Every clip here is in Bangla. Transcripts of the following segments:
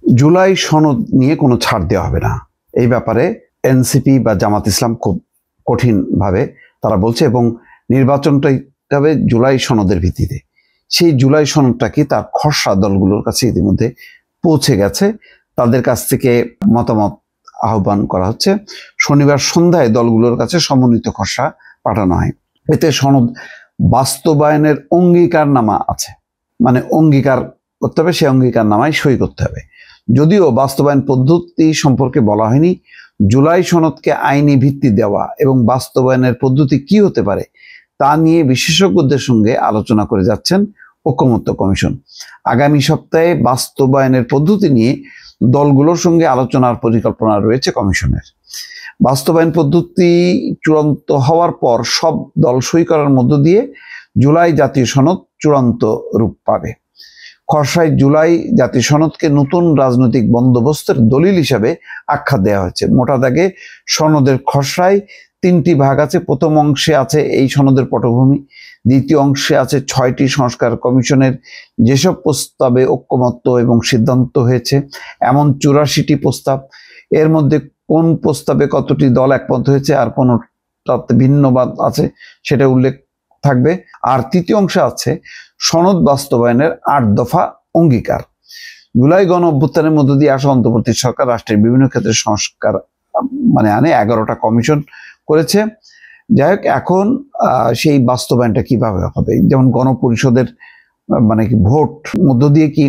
জুলাই সনদ নিয়ে কোনো ছাড় দেওয়া হবে না, এই ব্যাপারে এনসিপি বা জামাত ইসলাম খুব কঠিনভাবে তারা বলছে, এবং নির্বাচনটাই হবে জুলাই সনদের ভিত্তিতে। সেই জুলাই সনদটা কি তার খসড়া দলগুলোর কাছে ইতিমধ্যে পৌঁছে গেছে, তাদের কাছ থেকে মতামত আহ্বান করা হচ্ছে। শনিবার সন্ধ্যায় দলগুলোর কাছে সমন্বিত খসড়া পাঠানো হয়। এতে সনদ বাস্তবায়নের অঙ্গীকারনামা আছে, মানে অঙ্গীকার করতে হবে, সেই অঙ্গীকারনামায় সই করতে হবে। যদিও বাস্তবায়ন পদ্ধতি সম্পর্কে বলা হয়নি। জুলাই সনদকে আইনি ভিত্তি দেওয়া এবং বাস্তবায়নের পদ্ধতি কি হতে পারে তা নিয়ে বিশেষজ্ঞদের সঙ্গে আলোচনা করে যাচ্ছেন ঐকমত্য কমিশন। আগামী সপ্তাহে বাস্তবায়নের পদ্ধতি নিয়ে দলগুলোর সঙ্গে আলোচনার পরিকল্পনা রয়েছে কমিশনের। বাস্তবায়ন পদ্ধতি চূড়ান্ত হওয়ার পর সব দল সই করার মধ্য দিয়ে জুলাই জাতীয় সনদ চূড়ান্ত রূপ পাবে। খসড়ায় জুলাই জাতীয় সনদকে নতুন রাজনৈতিক বন্দোবস্তের দলিল হিসাবে আখ্যা দেওয়া হয়েছে। মোটা দাগে সনদের খসড়ায় তিনটি ভাগ আছে। প্রথম অংশে আছে এই সনদের পটভূমি, দ্বিতীয় অংশে আছে 6টি সংস্কার কমিশনের যেসব প্রস্তাবে ঐকমত্য এবং সিদ্ধান্ত হয়েছে, এমন 84টি প্রস্তাব। এর মধ্যে কোন প্রস্তাবে কতটি দল একমত হয়েছে আর কোনটাতে ভিন্নবাদ আছে সেটা উল্লেখ থাকবে। আর তৃতীয় অংশে আছে সনদ বাস্তবায়নের 8 দফা অঙ্গীকার। জুলাই গণ অভ্যুত্থানের মধ্য দিয়ে আসা অন্তর্বর্তী সরকার রাষ্ট্রের বিভিন্ন ক্ষেত্রে সংস্কার আনে 11টা কমিশন করেছে। যাই হোক, এখন সেই বাস্তবায়নটা কিভাবে হবে, যেমন গণপরিষদের ভোট মধ্য দিয়ে কি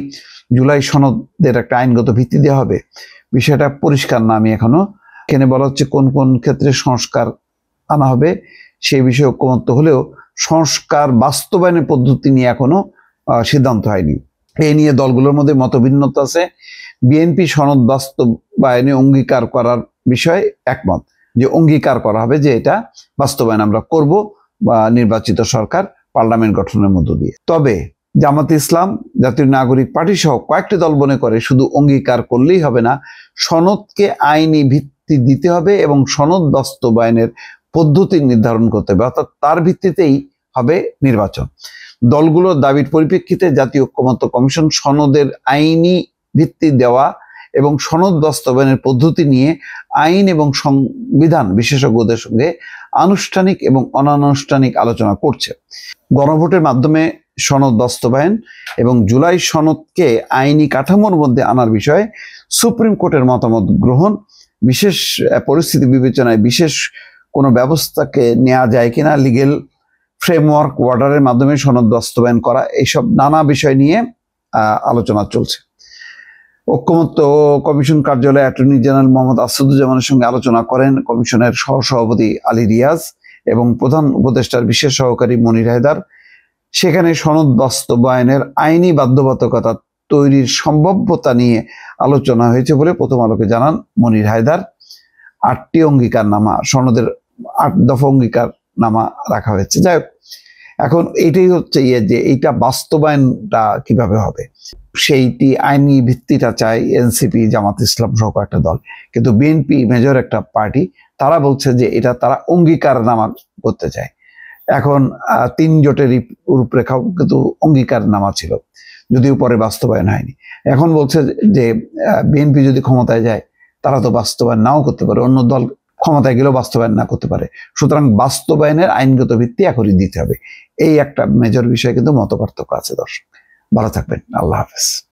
জুলাই সনদের একটা আইনগত ভিত্তি দেওয়া হবে, বিষয়টা পরিষ্কার না। আমি এখানে বলা হচ্ছে কোন কোন ক্ষেত্রে সংস্কার আনা হবে সেই বিষয়ে ঐকমত্য হলেও সংস্কার বাস্তবায়নের পদ্ধতি নিয়ে এখনো সিদ্ধান্ত হয়নি। এই নিয়ে দলগুলোর মধ্যে মতভিন্নতা আছে। বিএনপি সনদ বাস্তবায়নে অঙ্গীকার করার বিষয়ে একমত, যে অঙ্গীকার করা হবে যে এটা বাস্তবায়ন আমরা করব বা নির্বাচিত সরকার পার্লামেন্ট গঠনের মধ্য দিয়ে। তবে জামাত ইসলাম, জাতীয় নাগরিক পার্টি সহ কয়েকটি দল মনে করে শুধু অঙ্গীকার করলেই হবে না, সনদকে আইনি ভিত্তি দিতে হবে এবং সনদ বাস্তবায়নের পদ্ধতি নির্ধারণ করতে হবে, অর্থাৎ তার ভিত্তিতেই হবে নির্বাচন। দলগুলোর দাবির পরিপ্রেক্ষিতে জাতীয় ঐকমত্য কমিশন সনদের আইনি ভিত্তি দেওয়া এবং সনদ বাস্তবায়নের পদ্ধতি নিয়ে আইন এবং সংবিধান বিশেষজ্ঞদের সঙ্গে আনুষ্ঠানিক এবং অনানুষ্ঠানিক আলোচনা করছে। গণভোটের মাধ্যমে সনদ বাস্তবায়ন এবং জুলাই সনদকে আইনি কাঠামোর মধ্যে আনার বিষয়ে সুপ্রিম কোর্টের মতামত গ্রহণ, বিশেষ পরিস্থিতি বিবেচনায় বিশেষ কোনো ব্যবস্থাকে নেওয়া যায় কিনা, লিগেল ফ্রেমওয়ার্ক অর্ডারের মাধ্যমে সনদ বাস্তবায়ন করা, এইসব নানা বিষয় নিয়ে আলোচনা চলছে। ঐকমত্য কমিশন কার্যালয়ে অ্যাটর্নি জেনারেল মোহাম্মদ আসাদুজ্জামানের সঙ্গে আলোচনা করেন কমিশনের সহসভাপতি আলী রিয়াজ এবং প্রধান উপদেষ্টার বিশেষ সহকারী মনির হায়দার। সেখানে সনদ বাস্তবায়নের আইনি বাধ্যবাধকতা তৈরির সম্ভাব্যতা নিয়ে আলোচনা হয়েছে বলে প্রথম আলোকে জানান মনির হায়দার। 8টি অঙ্গীকারনামা, সনদের 8 দফা অঙ্গীকারনামা রাখা হয়েছে। যাই হোক, এখন এইটাই হচ্ছে যে এইটা বাস্তবায়নটা কিভাবে হবে, সেইটি আইনি ভিত্তিটা চায় এনসিপি, জামাত ইসলাম সহ একটা দল। কিন্তু বিএনপি মেজর একটা পার্টি, তারা বলছে যে এটা তারা অঙ্গীকারনামা করতে চায়। এখন 3 জোটের রূপরেখাও কিন্তু অঙ্গীকারনামা ছিল, যদিও পরে বাস্তবায়ন হয়নি। এখন বলছে যে বিএনপি যদি ক্ষমতায় যায় তারা তো বাস্তবায়ন নাও করতে পারে, অন্য দল ক্ষমতায় গেলেও বাস্তবায়ন না করতে পারে। সুতরাং বাস্তবায়নের আইনগত ভিত্তি এখনই দিতে হবে। এই একটা মেজর বিষয়ে কিন্তু মতপার্থক্য আছে। দর্শক ভালো থাকবেন, আল্লাহ হাফেজ।